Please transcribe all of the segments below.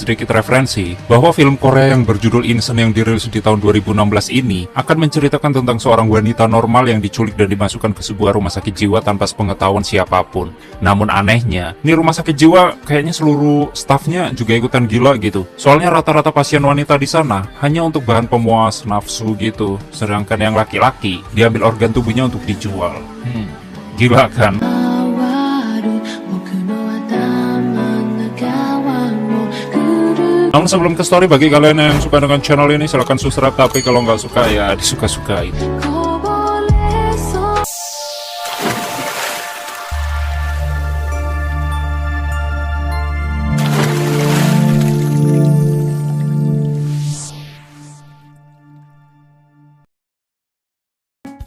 sedikit referensi bahwa film Korea yang berjudul Insen yang dirilis di tahun 2016 ini akan menceritakan tentang seorang wanita normal yang diculik dan dimasukkan ke sebuah rumah sakit jiwa tanpa sepengetahuan siapapun. Namun anehnya, ini rumah sakit jiwa kayaknya seluruh stafnya juga ikutan gila gitu. Soalnya rata-rata pasien wanita di sana hanya untuk bahan pemuas nafsu gitu, sedangkan yang laki-laki diambil organ tubuhnya untuk dijual. Gila kan? Namun sebelum ke story, bagi kalian yang suka dengan channel ini silahkan subscribe, tapi kalau nggak suka ya disuka-sukain.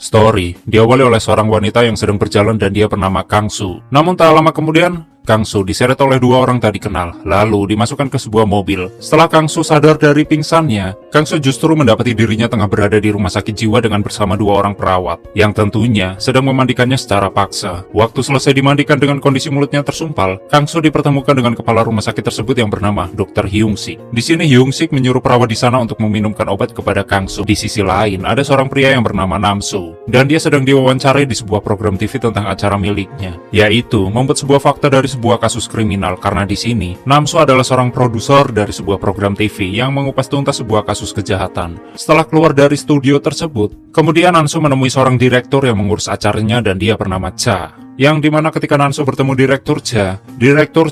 Story diawali oleh seorang wanita yang sedang berjalan dan dia bernama Kang Su. Namun tak lama kemudian, Kang Su diseret oleh dua orang tak dikenal, lalu dimasukkan ke sebuah mobil. Setelah Kang Su sadar dari pingsannya, Kang Su justru mendapati dirinya tengah berada di rumah sakit jiwa dengan bersama dua orang perawat, yang tentunya sedang memandikannya secara paksa. Waktu selesai dimandikan dengan kondisi mulutnya tersumpal, Kang Su dipertemukan dengan kepala rumah sakit tersebut yang bernama Dr. Hyung Sik. Di sini Hyung Sik menyuruh perawat di sana untuk meminumkan obat kepada Kang Su. Di sisi lain, ada seorang pria yang bernama Nam Su, dan dia sedang diwawancarai di sebuah program TV tentang acara miliknya, yaitu membuat sebuah fakta dari sebuah kasus kriminal, karena di sini Namsu adalah seorang produser dari sebuah program TV yang mengupas tuntas sebuah kasus kejahatan. Setelah keluar dari studio tersebut, kemudian Namsu menemui seorang direktur yang mengurus acaranya dan dia bernama Cha. Yang dimana ketika Nansu bertemu Direktur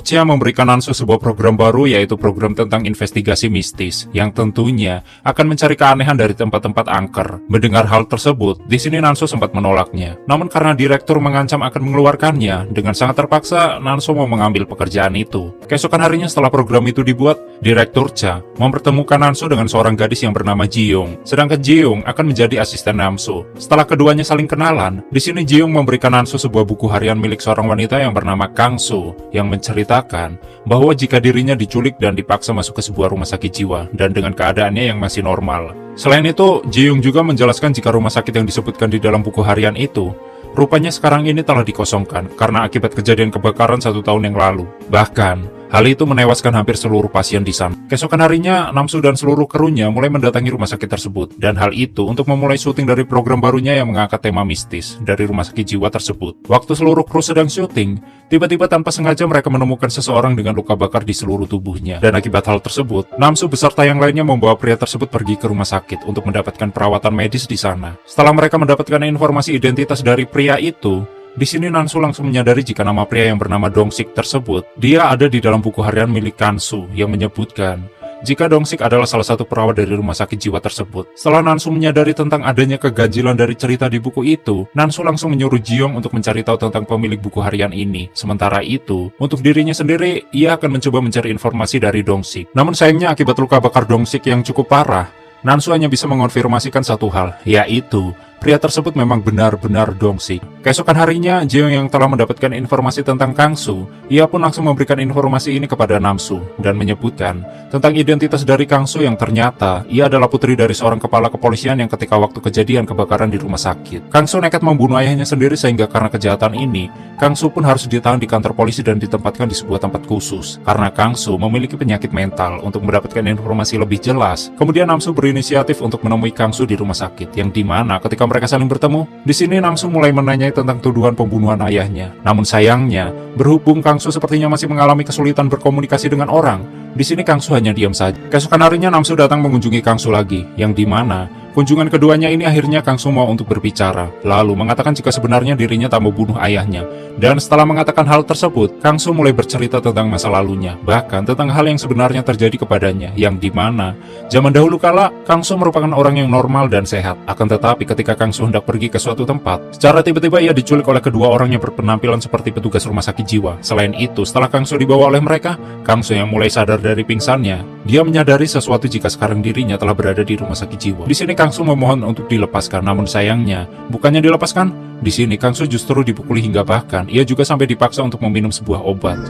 Cha memberikan Nansu sebuah program baru, yaitu program tentang investigasi mistis, yang tentunya akan mencari keanehan dari tempat-tempat angker. Mendengar hal tersebut, di sini Nansu sempat menolaknya. Namun karena Direktur mengancam akan mengeluarkannya, dengan sangat terpaksa Nansu mau mengambil pekerjaan itu. Keesokan harinya setelah program itu dibuat, Direktur Cha mempertemukan Nansu dengan seorang gadis yang bernama Ji-young. Sedangkan Ji-young akan menjadi asisten Namsu. Setelah keduanya saling kenalan, di sini Ji-young memberikan Nansu sebuah buku harian milik seorang wanita yang bernama Kang Su, yang menceritakan bahwa jika dirinya diculik dan dipaksa masuk ke sebuah rumah sakit jiwa dan dengan keadaannya yang masih normal. Selain itu, Ji-young juga menjelaskan jika rumah sakit yang disebutkan di dalam buku harian itu rupanya sekarang ini telah dikosongkan karena akibat kejadian kebakaran 1 tahun yang lalu. Bahkan hal itu menewaskan hampir seluruh pasien di sana. Keesokan harinya, Namsu dan seluruh krunya mulai mendatangi rumah sakit tersebut. Dan hal itu untuk memulai syuting dari program barunya yang mengangkat tema mistis dari rumah sakit jiwa tersebut. Waktu seluruh kru sedang syuting, tiba-tiba tanpa sengaja mereka menemukan seseorang dengan luka bakar di seluruh tubuhnya. Dan akibat hal tersebut, Namsu beserta yang lainnya membawa pria tersebut pergi ke rumah sakit untuk mendapatkan perawatan medis di sana. Setelah mereka mendapatkan informasi identitas dari pria itu, di sini Nansu langsung menyadari jika nama pria yang bernama Dong-sik tersebut, dia ada di dalam buku harian milik Kansu yang menyebutkan jika Dong-sik adalah salah satu perawat dari rumah sakit jiwa tersebut. Setelah Nansu menyadari tentang adanya keganjilan dari cerita di buku itu, Nansu langsung menyuruh Ji-young untuk mencari tahu tentang pemilik buku harian ini. Sementara itu, untuk dirinya sendiri, ia akan mencoba mencari informasi dari Dong-sik. Namun sayangnya akibat luka bakar Dong-sik yang cukup parah, Nansu hanya bisa mengonfirmasikan satu hal, yaitu pria tersebut memang benar-benar Dong-sik. Keesokan harinya, Ji-young yang telah mendapatkan informasi tentang Kang Su, ia pun langsung memberikan informasi ini kepada Namsu dan menyebutkan tentang identitas dari Kang Su yang ternyata ia adalah putri dari seorang kepala kepolisian yang ketika waktu kejadian kebakaran di rumah sakit. Kang Su nekat membunuh ayahnya sendiri sehingga karena kejahatan ini, Kang Su pun harus ditahan di kantor polisi dan ditempatkan di sebuah tempat khusus. Karena Kang Su memiliki penyakit mental, untuk mendapatkan informasi lebih jelas, kemudian Namsu berinisiatif untuk menemui Kang Su di rumah sakit, yang dimana ketika mereka saling bertemu, di sini Namsu mulai menanyai tentang tuduhan pembunuhan ayahnya. Namun sayangnya, berhubung Kang Su sepertinya masih mengalami kesulitan berkomunikasi dengan orang, di sini Kang Su hanya diam saja. Keesokan harinya Namsu datang mengunjungi Kang Su lagi, yang dimana kunjungan keduanya ini akhirnya Kang Su mau untuk berbicara, lalu mengatakan jika sebenarnya dirinya tak membunuh ayahnya. Dan setelah mengatakan hal tersebut, Kang Su mulai bercerita tentang masa lalunya, bahkan tentang hal yang sebenarnya terjadi kepadanya, yang dimana zaman dahulu kala Kang Su merupakan orang yang normal dan sehat. Akan tetapi ketika Kang Su hendak pergi ke suatu tempat, secara tiba-tiba ia diculik oleh kedua orang yang berpenampilan seperti petugas rumah sakit jiwa. Selain itu, setelah Kang Su dibawa oleh mereka, Kang Su yang mulai sadar dari pingsannya, dia menyadari sesuatu jika sekarang dirinya telah berada di rumah sakit jiwa. Di sini Kang Su memohon untuk dilepaskan, namun sayangnya bukannya dilepaskan, di sini Kang Su justru dipukuli hingga bahkan ia juga sampai dipaksa untuk meminum sebuah obat.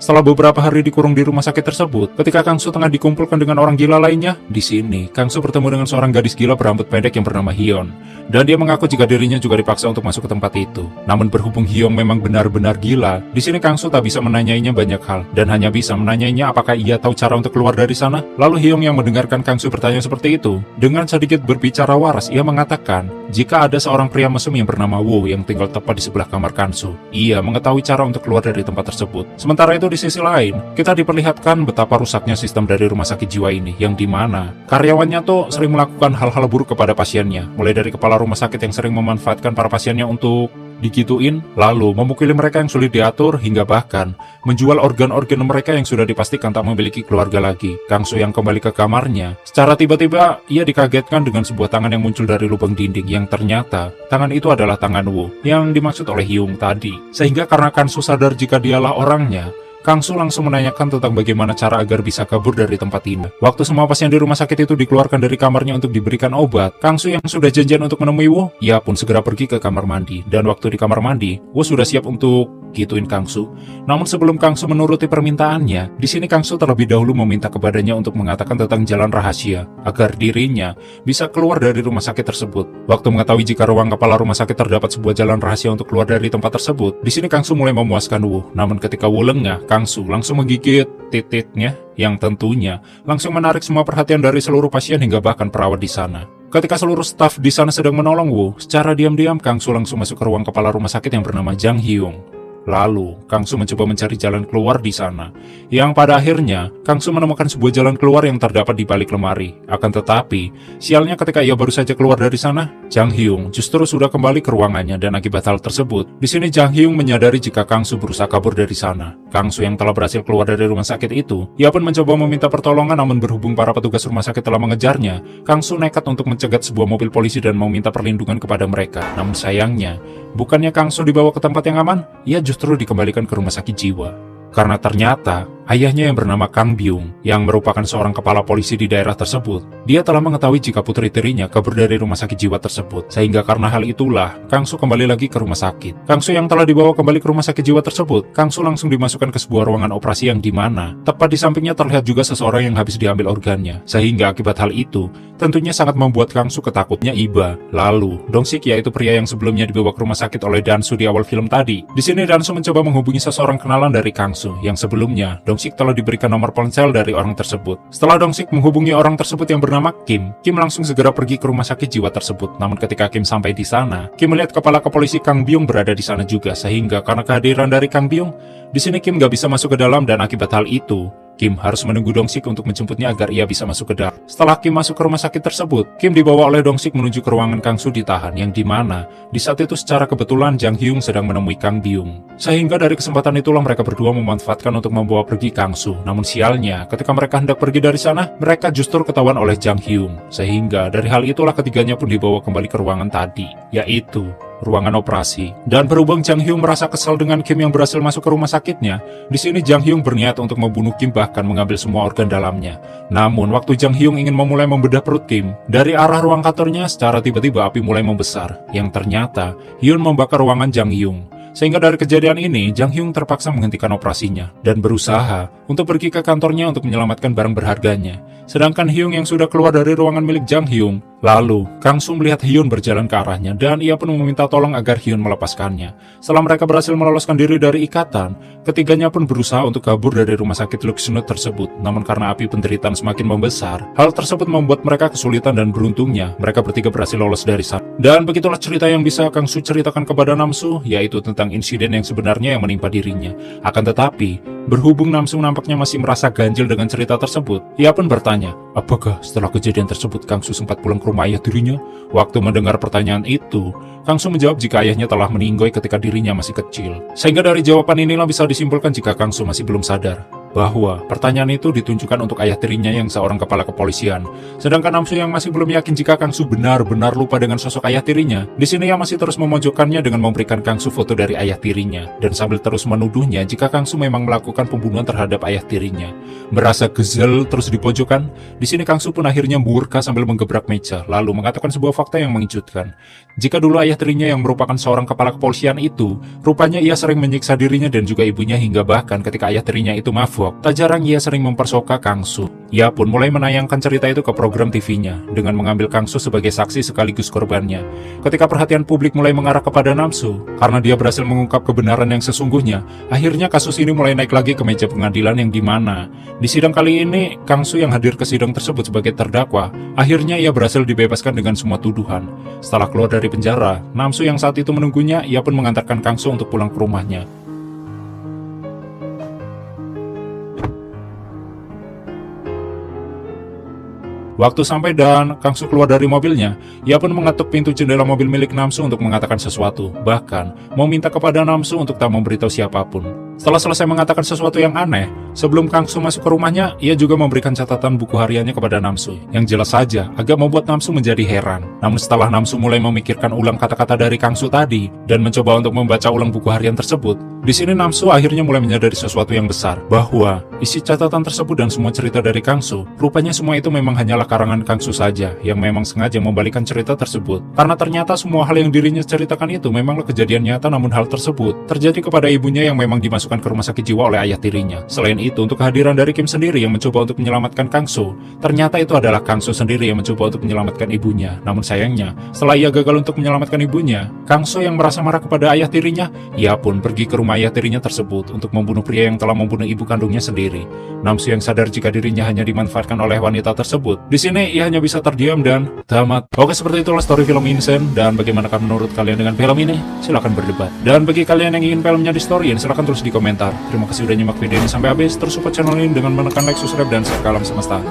Setelah beberapa hari dikurung di rumah sakit tersebut, ketika Kangsu tengah dikumpulkan dengan orang gila lainnya, di sini Kangsu bertemu dengan seorang gadis gila berambut pendek yang bernama Hyun. Dan dia mengaku jika dirinya juga dipaksa untuk masuk ke tempat itu. Namun berhubung Hyun memang benar-benar gila, di sini Kangsu tak bisa menanyainya banyak hal dan hanya bisa menanyainya apakah ia tahu cara untuk keluar dari sana. Lalu Hyun yang mendengarkan Kangsu bertanya seperti itu, dengan sedikit berbicara waras ia mengatakan jika ada seorang pria mesum yang bernama Woo yang tinggal tepat di sebelah kamar Kangsu. Ia mengetahui cara untuk keluar dari tempat tersebut. Sementara itu di sisi lain, kita diperlihatkan betapa rusaknya sistem dari rumah sakit jiwa ini, yang dimana karyawannya tuh sering melakukan hal-hal buruk kepada pasiennya, mulai dari kepala rumah sakit yang sering memanfaatkan para pasiennya untuk digituin, lalu memukuli mereka yang sulit diatur, hingga bahkan menjual organ-organ mereka yang sudah dipastikan tak memiliki keluarga lagi. Kangsu yang kembali ke kamarnya, secara tiba-tiba ia dikagetkan dengan sebuah tangan yang muncul dari lubang dinding, yang ternyata tangan itu adalah tangan Woo yang dimaksud oleh Hyung tadi. Sehingga karena Kangsu sadar jika dialah orangnya, Kangsu langsung menanyakan tentang bagaimana cara agar bisa kabur dari tempat ini. Waktu semua pasien di rumah sakit itu dikeluarkan dari kamarnya untuk diberikan obat, Kangsu yang sudah janjian untuk menemui Woo, ia pun segera pergi ke kamar mandi. Dan waktu di kamar mandi, Woo sudah siap untuk gituin Kangsu. Namun sebelum Kangsu menuruti permintaannya, di sini Kangsu terlebih dahulu meminta kepadanya untuk mengatakan tentang jalan rahasia agar dirinya bisa keluar dari rumah sakit tersebut. Waktu mengetahui jika ruang kepala rumah sakit terdapat sebuah jalan rahasia untuk keluar dari tempat tersebut, di sini Kangsu mulai memuaskan Woo. Namun ketika Woo lengah, Kangsu langsung menggigit titiknya, yang tentunya langsung menarik semua perhatian dari seluruh pasien hingga bahkan perawat di sana. Ketika seluruh staf di sana sedang menolong Woo, secara diam-diam Kangsu langsung masuk ke ruang kepala rumah sakit yang bernama Jang Hyung. Lalu, Kangsu mencoba mencari jalan keluar di sana, yang pada akhirnya Kangsu menemukan sebuah jalan keluar yang terdapat di balik lemari. Akan tetapi, sialnya ketika ia baru saja keluar dari sana, Jang Hyung justru sudah kembali ke ruangannya, dan akibat hal tersebut, di sini Jang Hyung menyadari jika Kangsu berusaha kabur dari sana. Kangsu yang telah berhasil keluar dari rumah sakit itu, ia pun mencoba meminta pertolongan, namun berhubung para petugas rumah sakit telah mengejarnya, Kangsu nekat untuk mencegat sebuah mobil polisi dan meminta perlindungan kepada mereka. Namun sayangnya, bukannya Kangsu dibawa ke tempat yang aman, ia justru dikembalikan ke rumah sakit jiwa. Karena ternyata, ayahnya yang bernama Kang Byung, yang merupakan seorang kepala polisi di daerah tersebut, dia telah mengetahui jika putri tirinya kabur dari rumah sakit jiwa tersebut. Sehingga karena hal itulah, Kangsu kembali lagi ke rumah sakit. Kangsu yang telah dibawa kembali ke rumah sakit jiwa tersebut, Kangsu langsung dimasukkan ke sebuah ruangan operasi yang dimana, tepat di sampingnya terlihat juga seseorang yang habis diambil organnya. Sehingga akibat hal itu, tentunya sangat membuat Kangsu ketakutnya iba. Lalu, Dong-sik, yaitu pria yang sebelumnya dibawa ke rumah sakit oleh Dan-su di awal film tadi. Di sini Dan-su mencoba menghubungi seseorang kenalan dari Kangsu, yang sebelumnya Dong-sik telah diberikan nomor ponsel dari orang tersebut. Setelah Dong-sik menghubungi orang tersebut yang bernama Kim, Kim langsung segera pergi ke rumah sakit jiwa tersebut. Namun ketika Kim sampai di sana, Kim melihat kepala kepolisi Kang Byung berada di sana juga, sehingga karena kehadiran dari Kang Byung, di sini Kim gak bisa masuk ke dalam, dan akibat hal itu, Kim harus menunggu Dong-sik untuk menjemputnya agar ia bisa masuk ke dalam. Setelah Kim masuk ke rumah sakit tersebut, Kim dibawa oleh Dong-sik menuju ke ruangan Kangsu ditahan, yang dimana di saat itu secara kebetulan Jang Hyung sedang menemui Kang Byung. Sehingga dari kesempatan itulah mereka berdua memanfaatkan untuk membawa pergi Kangsu. Namun sialnya, ketika mereka hendak pergi dari sana, mereka justru ketahuan oleh Jang Hyung. Sehingga dari hal itulah ketiganya pun dibawa kembali ke ruangan tadi, yaitu ruangan operasi. Dan berhubung Jang Hyung merasa kesal dengan Kim yang berhasil masuk ke rumah sakitnya, di sini Jang Hyung berniat untuk membunuh Kim, bahkan mengambil semua organ dalamnya. Namun waktu Jang Hyung ingin memulai membedah perut Kim, dari arah ruang kantornya secara tiba-tiba api mulai membesar, yang ternyata Hyun membakar ruangan Jang Hyung. Sehingga dari kejadian ini, Jang Hyung terpaksa menghentikan operasinya dan berusaha untuk pergi ke kantornya untuk menyelamatkan barang berharganya. Sedangkan Hyung yang sudah keluar dari ruangan milik Jang Hyung, lalu Kangsu melihat Hyun berjalan ke arahnya dan ia pun meminta tolong agar Hyun melepaskannya. Setelah mereka berhasil meloloskan diri dari ikatan, ketiganya pun berusaha untuk kabur dari rumah sakit Luxnut tersebut. Namun karena api penderitaan semakin membesar, hal tersebut membuat mereka kesulitan, dan beruntungnya mereka bertiga berhasil lolos dari sana. Dan begitulah cerita yang bisa Kangsu ceritakan kepada Namsu, yaitu tentang insiden yang sebenarnya yang menimpa dirinya. Akan tetapi, berhubung Namsu nampaknya masih merasa ganjil dengan cerita tersebut, ia pun bertanya, apakah setelah kejadian tersebut Kangsu sempat pulang ke rumah ayah tirinya? Waktu mendengar pertanyaan itu, Kangsu menjawab jika ayahnya telah meninggoy ketika dirinya masih kecil. Sehingga dari jawaban inilah bisa disimpulkan jika Kangsu masih belum sadar bahwa pertanyaan itu ditunjukkan untuk ayah tirinya yang seorang kepala kepolisian. Sedangkan Namsu yang masih belum yakin jika Kangsu benar-benar lupa dengan sosok ayah tirinya, di sini ia masih terus memojokkannya dengan memberikan Kangsu foto dari ayah tirinya dan sambil terus menuduhnya jika Kangsu memang melakukan pembunuhan terhadap ayah tirinya. Merasa kesel terus dipojokkan, di sini Kangsu pun akhirnya murka sambil menggebrak meja lalu mengatakan sebuah fakta yang mengejutkan. Jika dulu ayah tirinya yang merupakan seorang kepala kepolisian itu, rupanya ia sering menyiksa dirinya dan juga ibunya hingga bahkan ketika ayah tirinya itu mabuk, tak jarang ia sering mempersoka Kangsu. Ia pun mulai menayangkan cerita itu ke program TV-nya dengan mengambil Kangsu sebagai saksi sekaligus korbannya. Ketika perhatian publik mulai mengarah kepada Namsu karena dia berhasil mengungkap kebenaran yang sesungguhnya, akhirnya kasus ini mulai naik lagi ke meja pengadilan yang dimana di sidang kali ini Kangsu yang hadir ke sidang tersebut sebagai terdakwa, akhirnya ia berhasil dibebaskan dengan semua tuduhan. Setelah keluar dari penjara, Namsu yang saat itu menunggunya, ia pun mengantarkan Kangsu untuk pulang ke rumahnya. Waktu sampai dan Kangsu keluar dari mobilnya, ia pun mengetuk pintu jendela mobil milik Namsu untuk mengatakan sesuatu, bahkan mau minta kepada Namsu untuk tak memberitahu siapapun. Setelah selesai mengatakan sesuatu yang aneh, sebelum Kangsu masuk ke rumahnya, ia juga memberikan catatan buku hariannya kepada Namsu, yang jelas saja agak membuat Namsu menjadi heran. Namun setelah Namsu mulai memikirkan ulang kata-kata dari Kangsu tadi, dan mencoba untuk membaca ulang buku harian tersebut, di sini Namsu akhirnya mulai menyadari sesuatu yang besar, bahwa isi catatan tersebut dan semua cerita dari Kangsu, rupanya semua itu memang hanyalah karangan Kangsu saja, yang memang sengaja membalikan cerita tersebut. Karena ternyata semua hal yang dirinya ceritakan itu memanglah kejadian nyata, namun hal tersebut terjadi kepada ibunya yang memang dimasukkan ke rumah sakit jiwa oleh ayah tirinya. Selain itu, untuk kehadiran dari Kim sendiri yang mencoba untuk menyelamatkan Kangsu, ternyata itu adalah Kangsu sendiri yang mencoba untuk menyelamatkan ibunya. Namun sayangnya, setelah ia gagal untuk menyelamatkan ibunya, Kangsu yang merasa marah kepada ayah tirinya, ia pun pergi ke rumah ayah tirinya tersebut untuk membunuh pria yang telah membunuh ibu kandungnya sendiri. Namsu yang sadar jika dirinya hanya dimanfaatkan oleh wanita tersebut, di sini ia hanya bisa terdiam dan tamat. Oke, seperti itulah story film Insane. Dan bagaimanakah menurut kalian dengan film ini? Silahkan berdebat. Dan bagi kalian yang ingin filmnya di storyin, silahkan tulis di komentar. Terima kasih udah nyimak video ini sampai habis. Terus support channel ini dengan menekan like, subscribe, dan share ke alam semesta.